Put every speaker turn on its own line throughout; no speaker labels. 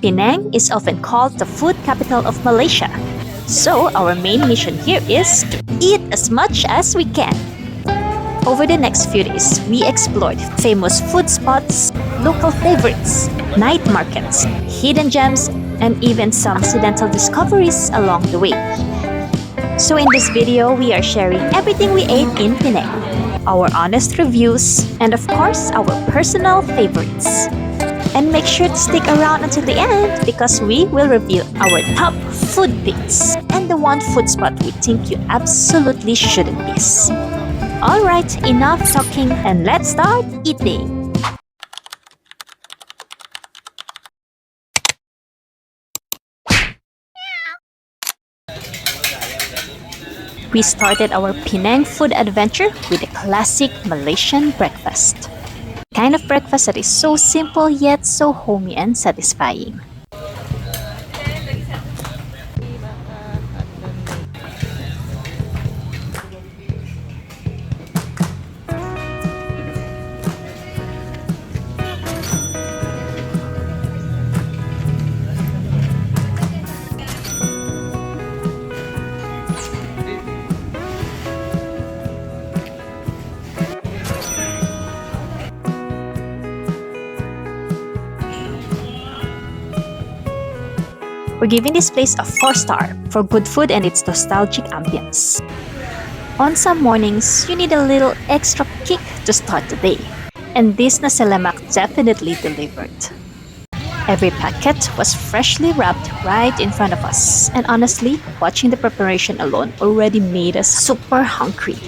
Penang is often called the food capital of Malaysia. So our main mission here is to eat as much as we can. Over the next few days, we explored famous food spots, local favorites, night markets, hidden gems, and even some accidental discoveries along the way. So in this video, we are sharing everything we ate in Penang, our honest reviews, and of course, our personal favorites. And make sure to stick around until the end because we will reveal our top food picks and the one food spot we think you absolutely shouldn't miss. Alright, enough talking and let's start eating! We started our Penang food adventure with a classic Malaysian breakfast. Kind of breakfast that is so simple yet so homey and satisfying. We're giving this place a 4-star for good food and its nostalgic ambience. On some mornings, you need a little extra kick to start the day, and this Nasi Lemak definitely delivered. Every packet was freshly wrapped right in front of us, and honestly, watching the preparation alone already made us super hungry.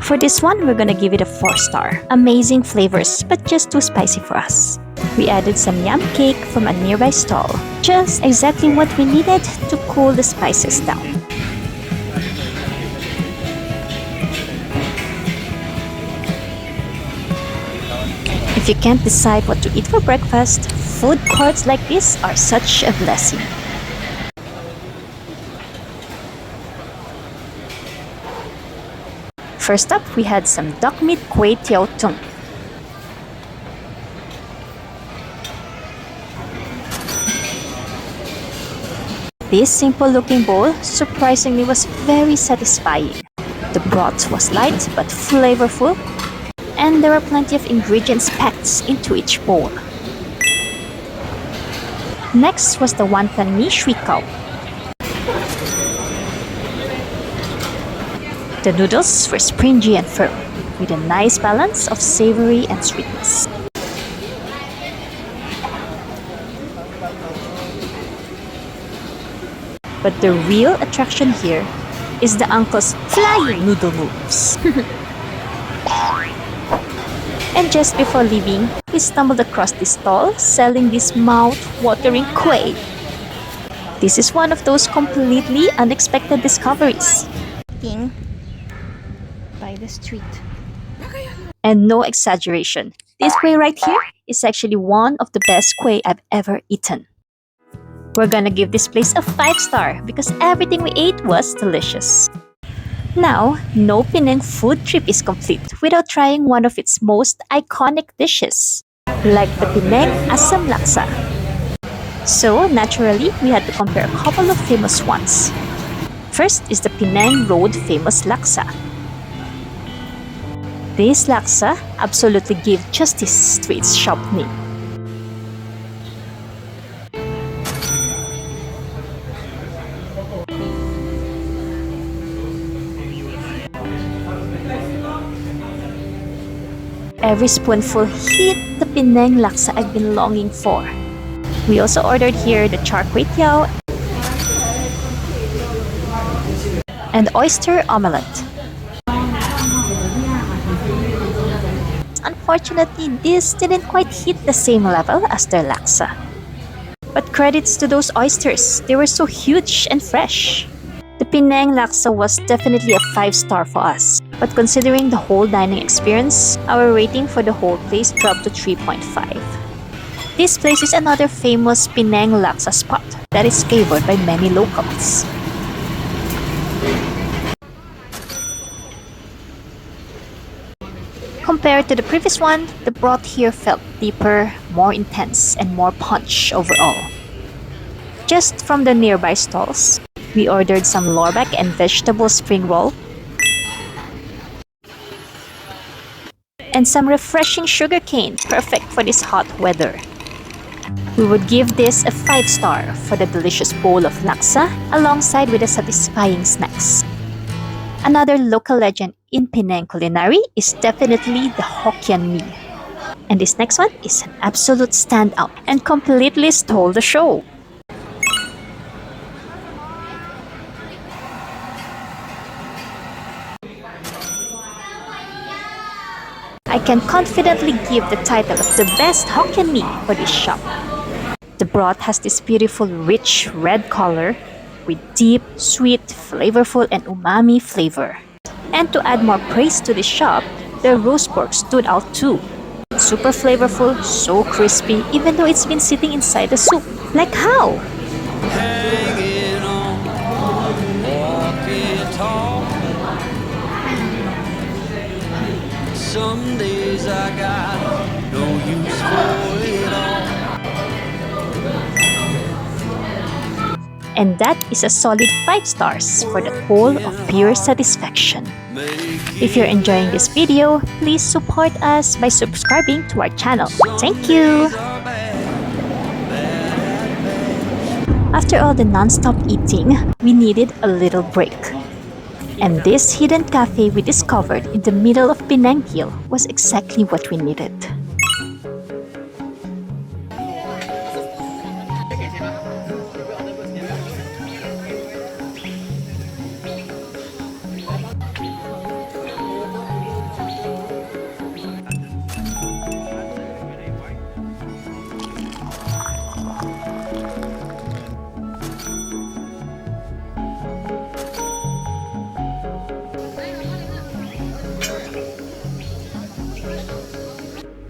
For this one, we're gonna give it a 4-star. Amazing flavors, but just too spicy for us. We added some yam cake from a nearby stall. Just exactly what we needed to cool the spices down. If you can't decide what to eat for breakfast, food courts like this are such a blessing. First up, we had some duck meat kway teow tung. This simple-looking bowl surprisingly was very satisfying. The broth was light but flavorful, and there were plenty of ingredients packed into each bowl. Next was the wonton mee shui kao. The noodles were springy and firm, with a nice balance of savory and sweetness. But the real attraction here is the uncle's flying noodle moves. And just before leaving, we stumbled across this stall selling this mouth-watering kueh. This is one of those completely unexpected discoveries. By the street. And no exaggeration, this kueh right here is actually one of the best kueh I've ever eaten. We're gonna give this place a 5-star because everything we ate was delicious. Now, no Penang food trip is complete without trying one of its most iconic dishes, like the Penang Asam Laksa. So, naturally, we had to compare a couple of famous ones. First is the Penang Road famous Laksa. This laksa absolutely gave justice to its shop name. Every spoonful hit the Penang laksa I've been longing for. We also ordered here the char kway teow and oyster omelette. Unfortunately, this didn't quite hit the same level as their laksa. But credits to those oysters, they were so huge and fresh. The Penang Laksa was definitely a 5-star for us. But considering the whole dining experience, our rating for the whole place dropped to 3.5. This place is another famous Penang Laksa spot that is favored by many locals. Compared to the previous one, the broth here felt deeper, more intense, and more punch overall. Just from the nearby stalls, we ordered some lorbeck and vegetable spring roll, and some refreshing sugarcane, perfect for this hot weather. We would give this a 5-star for the delicious bowl of laksa alongside with the satisfying snacks. Another local legend in Penang culinary is definitely the Hokkien Mee. And this next one is an absolute standout and completely stole the show. I can confidently give the title of the best Hokkien Mee for this shop. The broth has this beautiful rich red color with deep, sweet, flavorful and umami flavor. And to add more praise to this shop, the roast pork stood out too. Super flavorful, so crispy even though it's been sitting inside the soup. Like how?
Hanging on, walking tall. Some days I got no use for it all.
And that is a solid 5 stars for the whole of pure satisfaction. If you're enjoying this video, please support us by subscribing to our channel. Thank you! After all the non-stop eating, we needed a little break. And this hidden cafe we discovered in the middle of Penang Hill was exactly what we needed.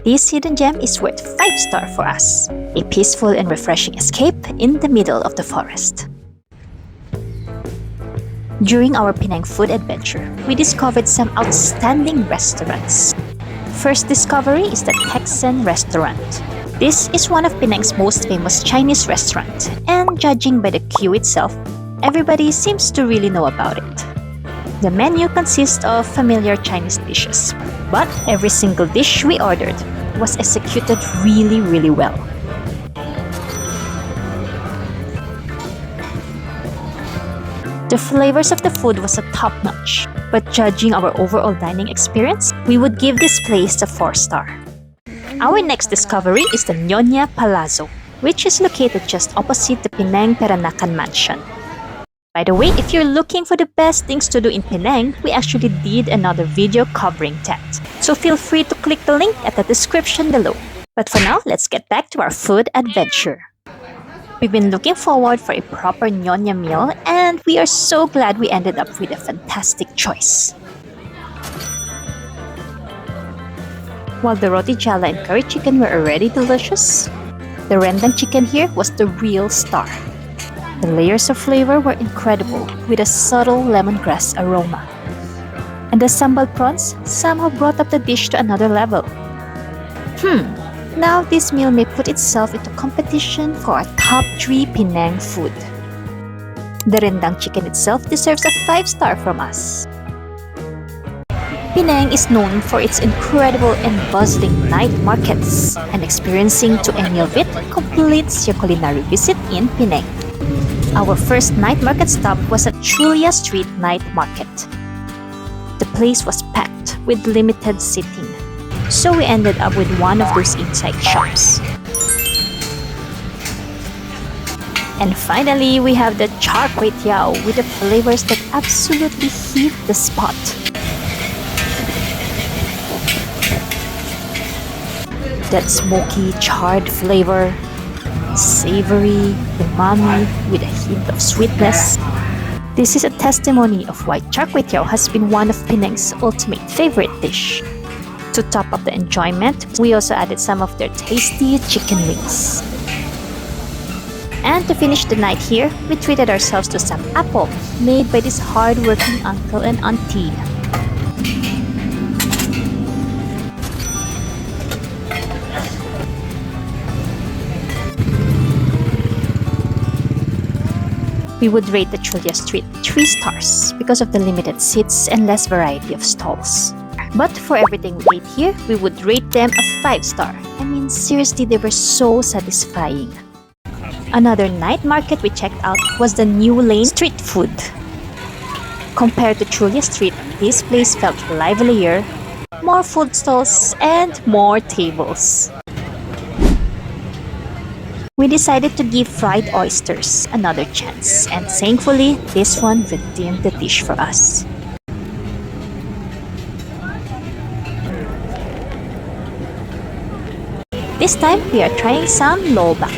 This hidden gem is worth 5-star for us. A peaceful and refreshing escape in the middle of the forest. During our Penang food adventure, we discovered some outstanding restaurants. First discovery is the Tek Sen Restaurant. This is one of Penang's most famous Chinese restaurants, and judging by the queue itself, everybody seems to really know about it. The menu consists of familiar Chinese dishes, but every single dish we ordered was executed really well. The flavors of the food was a top-notch, but judging our overall dining experience, we would give this place a 4-star. Our next discovery is the Nyonya Palazzo, which is located just opposite the Penang Peranakan Mansion. By the way, if you're looking for the best things to do in Penang, we actually did another video covering that. So feel free to click the link at the description below. But for now, let's get back to our food adventure. We've been looking forward for a proper Nyonya meal, and we are so glad we ended up with a fantastic choice. While the roti jala and curry chicken were already delicious, the rendang chicken here was the real star. The layers of flavor were incredible with a subtle lemongrass aroma. And the sambal prawns somehow brought up the dish to another level. Now this meal may put itself into competition for our top 3 Penang food. The rendang chicken itself deserves a 5-star from us. Penang is known for its incredible and bustling night markets, and experiencing to any of it completes your culinary visit in Penang. Our first night market stop was at Chulia Street Night Market. The place was packed with limited seating, so we ended up with one of those inside shops. And finally, we have the char kway teow with the flavors that absolutely hit the spot. That smoky, charred flavor, savory, umami with a hint of sweetness, This is a testimony of why char kway teow has been one of Penang's ultimate favorite dish. To top up the enjoyment, we also added some of their tasty chicken wings. And to finish the night here, we treated ourselves to some apple made by this hard-working uncle and auntie. We would rate the Chulia street 3 stars because of the limited seats and less variety of stalls. But for everything we ate here, we would rate them a 5-star. I mean, seriously, they were so satisfying. Another night market we checked out was the New Lane Street Food. Compared to Chulia Street, this place felt livelier, more food stalls, and more tables. We decided to give fried oysters another chance, and thankfully, this one redeemed the dish for us. This time, we are trying some lobak.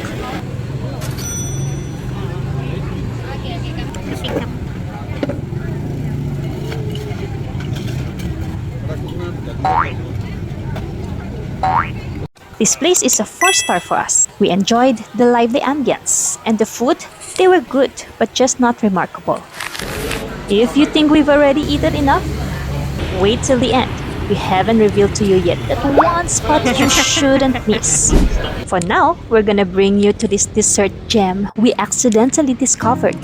This place is a 4-star for us. We enjoyed the lively ambience, and the food, they were good, but just not remarkable. If you think we've already eaten enough, wait till the end. We haven't revealed to you yet that one spot you shouldn't miss. For now, we're gonna bring you to this dessert gem we accidentally discovered.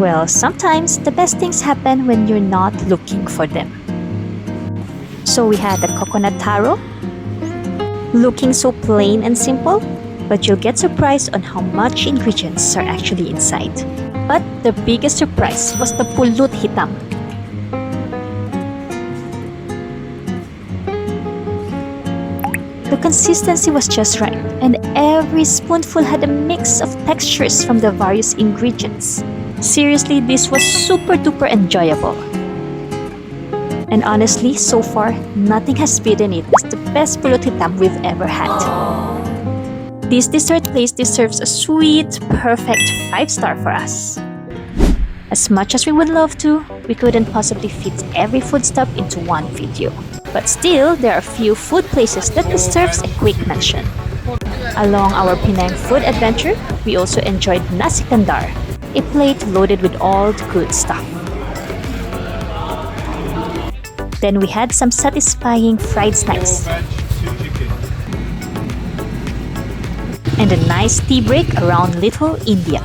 Well, sometimes the best things happen when you're not looking for them. So we had the coconut taro, looking so plain and simple, but you'll get surprised on how much ingredients are actually inside. But the biggest surprise was the pulut hitam. The consistency was just right, and every spoonful had a mix of textures from the various ingredients. Seriously, this was super duper enjoyable. And honestly, so far, nothing has beaten it as the best pulut hitam we've ever had. This dessert place deserves a sweet, perfect 5-star for us. As much as we would love to, we couldn't possibly fit every food stop into one video. But still, there are a few food places that deserves a quick mention. Along our Penang Food adventure, we also enjoyed Nasi Kandar, a plate loaded with all the good stuff. Then we had some satisfying fried snacks. And a nice tea break around Little India.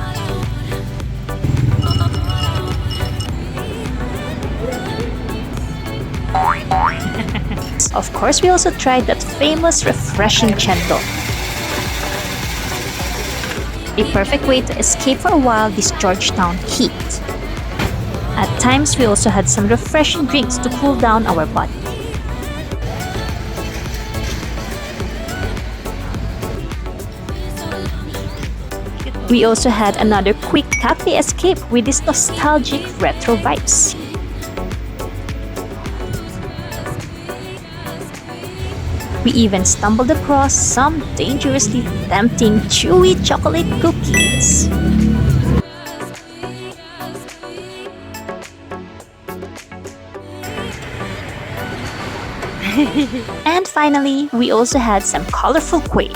Of course, we also tried that famous refreshing chendol. A perfect way to escape for a while this Georgetown heat. At times, we also had some refreshing drinks to cool down our body. We also had another quick cafe escape with these nostalgic retro vibes. We even stumbled across some dangerously tempting chewy chocolate cookies. And finally, we also had some colorful kueh.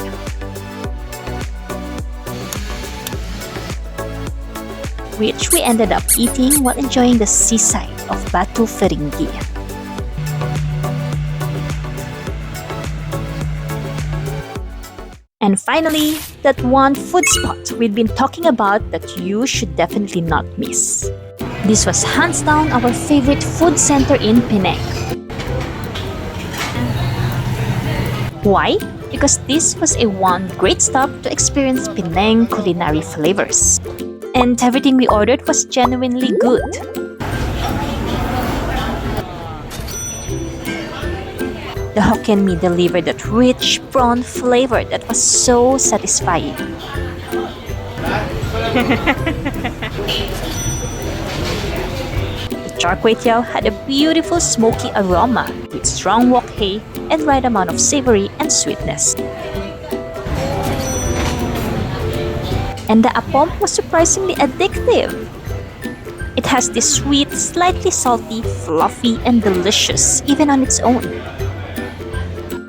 Which we ended up eating while enjoying the seaside of Batu Feringgi. And finally, that one food spot we've been talking about that you should definitely not miss. This was hands down our favorite food center in Penang. Why? Because this was a one great stop to experience Penang culinary flavors. And everything we ordered was genuinely good. The Hokkien Mee delivered that rich prawn flavor that was so satisfying. The char kway teow had a beautiful smoky aroma with strong wok hei and right amount of savory and sweetness. And the apom was surprisingly addictive. It has this sweet, slightly salty, fluffy, and delicious, even on its own.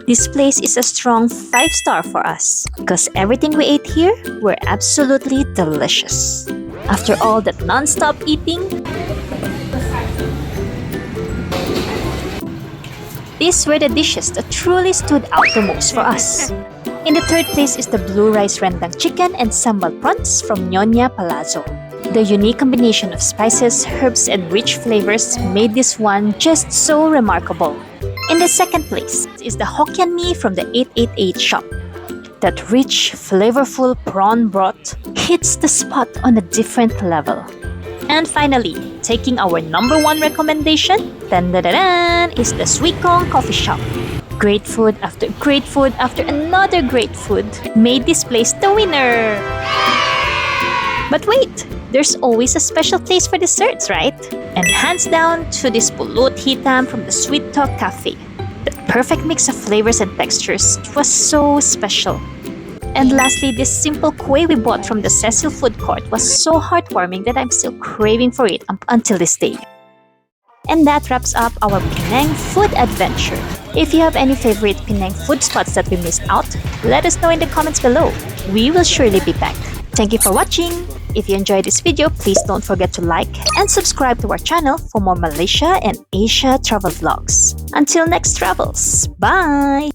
This place is a strong 5-star for us, because everything we ate here were absolutely delicious. After all that non-stop eating, these were the dishes that truly stood out the most for us. In the third place is the blue rice rendang chicken and sambal prawns from Nyonya Palazzo. The unique combination of spices, herbs, and rich flavors made this one just so remarkable. In the second place is the Hokkien Mee from the 888 shop. That rich, flavorful prawn broth hits the spot on a different level. And finally, taking our number 1 recommendation, is the Swee Coffee Shop. Great food after another great food made this place the winner. But wait, there's always a special place for desserts, right? And hands down to this Pulut Hitam from the Sweet Talk Café. The perfect mix of flavors and textures was so special. And lastly, this simple kueh we bought from the Cecil food court was so heartwarming that I'm still craving for it until this day. And that wraps up our Penang food adventure. If you have any favorite Penang food spots that we missed out, let us know in the comments below. We will surely be back. Thank you for watching. If you enjoyed this video, please don't forget to like and subscribe to our channel for more Malaysia and Asia travel vlogs. Until next travels, bye!